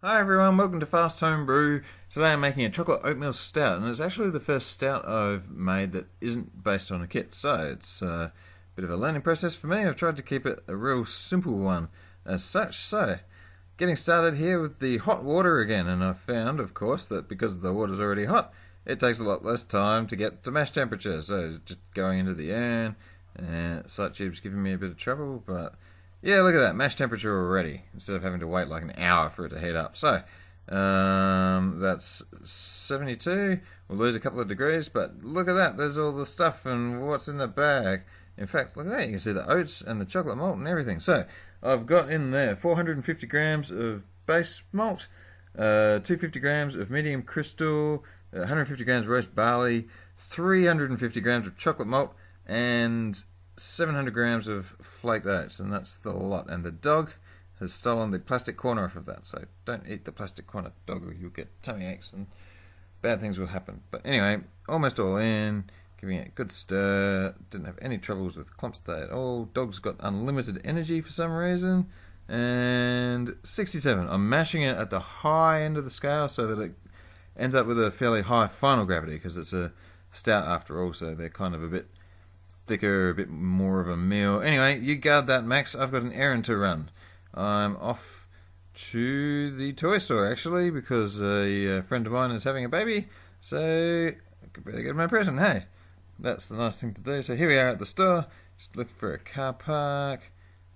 Hi everyone, welcome to Fast Home Brew. Today I'm making a chocolate oatmeal stout, and it's actually the first stout I've made that isn't based on a kit, so it's a bit of a learning process for me. I've tried to keep it a real simple one as such. So, getting started here with the hot water again, and I've found, of course, that because the water's already hot, it takes a lot less time to get to mash temperature. So just going into the urn, sight tube's giving me a bit of trouble, but yeah, look at that, mash temperature already, instead of having to wait like an hour for it to heat up. So, that's 72. We'll lose a couple of degrees, but look at that, there's all the stuff and what's in the bag. In fact, look at that, you can see the oats and the chocolate malt and everything. So, I've got in there 450 grams of base malt, 250 grams of medium crystal, 150 grams roast barley, 350 grams of chocolate malt, and 700 grams of flaked oats, and that's the lot. And the dog has stolen the plastic corner off of that, so don't eat the plastic corner, dog, or you'll get tummy aches and bad things will happen. But anyway, almost all in, giving it a good stir. Didn't have any troubles with clumps today at all. Dog's got unlimited energy for some reason. And 67. I'm mashing it at the high end of the scale so that it ends up with a fairly high final gravity, because it's a stout after all, so they're kind of a bit thicker, a bit more of a meal. Anyway, you guard that, Max. I've got an errand to run. I'm off to the toy store, actually, because a friend of mine is having a baby, so I could better get my present. Hey, that's the nice thing to do. So here we are at the store, just looking for a car park.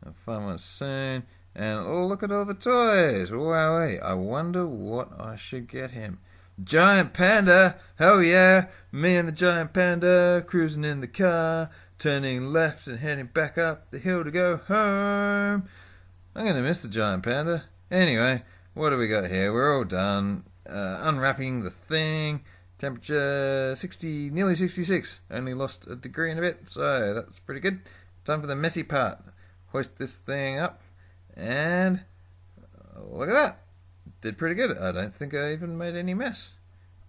I'll find one soon. And oh, look at all the toys. Wowee. I wonder what I should get him. Giant panda, hell yeah, me and the giant panda cruising in the car, turning left and heading back up the hill to go home. I'm going to miss the giant panda. Anyway, what do we got here? We're all done. Unwrapping the thing. Temperature 60, nearly 66. Only lost a degree and a bit, so that's pretty good. Time for the messy part. Hoist this thing up, and look at that. Did pretty good. I don't think I even made any mess.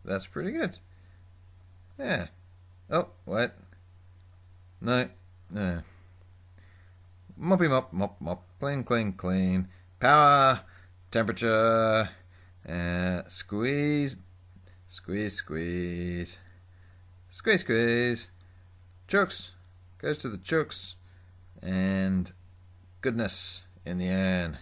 That's pretty good. Yeah. Oh, wait. No. No. Moppy mop, mop, mop. Clean, clean, clean. Power. Temperature. Squeeze. Squeeze, squeeze. Squeeze, squeeze. Chooks. Goes to the chooks. And goodness in the urn.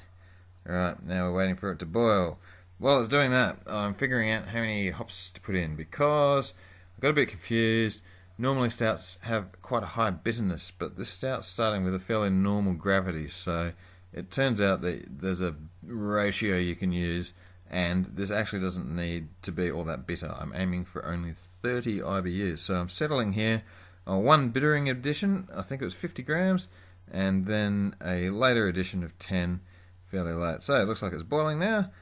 Alright, now we're waiting for it to boil. While it's doing that, I'm figuring out how many hops to put in, because I got a bit confused. Normally stouts have quite a high bitterness, but this stout's starting with a fairly normal gravity, so it turns out that there's a ratio you can use, and this actually doesn't need to be all that bitter. I'm aiming for only 30 IBUs, so I'm settling here on one bittering addition, I think it was 50 grams, and then a later addition of 10 fairly late. So it looks like it's boiling now.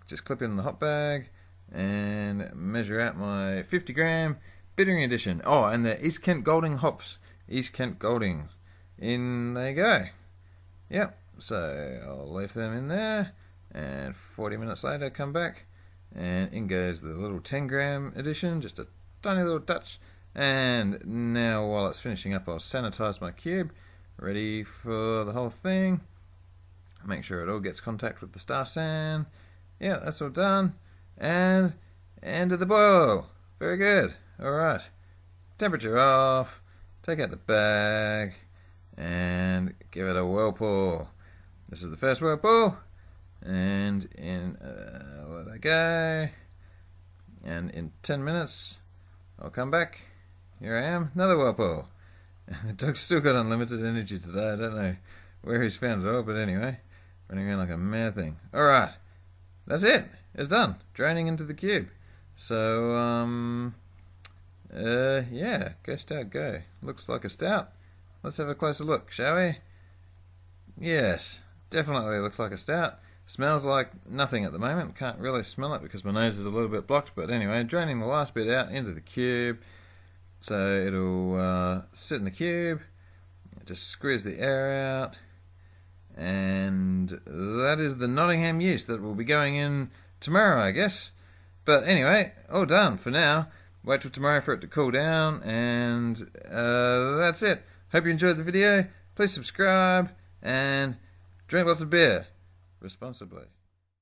Just clip in the hot bag and measure out my 50 gram bittering addition. Oh, and the East Kent Golding hops. East Kent Golding. In they go. Yep. So I'll leave them in there, and 40 minutes later come back, and in goes the little 10 gram addition. Just a tiny little touch. And now while it's finishing up, I'll sanitize my cube. Ready for the whole thing. Make sure it all gets contact with the star sand. Yeah, that's all done. And end of the boil. Very good. Alright. Temperature off. Take out the bag. And give it a whirlpool. This is the first whirlpool. And in, let that go. And in 10 minutes, I'll come back. Here I am. Another whirlpool. And the dog's still got unlimited energy today. I don't know where he's found it all, but anyway. Running around like a mad thing. Alright. That's it. It's done. Draining into the cube. So, yeah. Go stout, go. Looks like a stout. Let's have a closer look, shall we? Yes. Definitely looks like a stout. Smells like nothing at the moment. Can't really smell it because my nose is a little bit blocked. But anyway, draining the last bit out into the cube. So it'll sit in the cube. Just squeeze the air out. And that is the Nottingham yeast that will be going in tomorrow, I guess. But anyway, all done for now. Wait till tomorrow for it to cool down, and that's it. Hope you enjoyed the video. Please subscribe and drink lots of beer responsibly.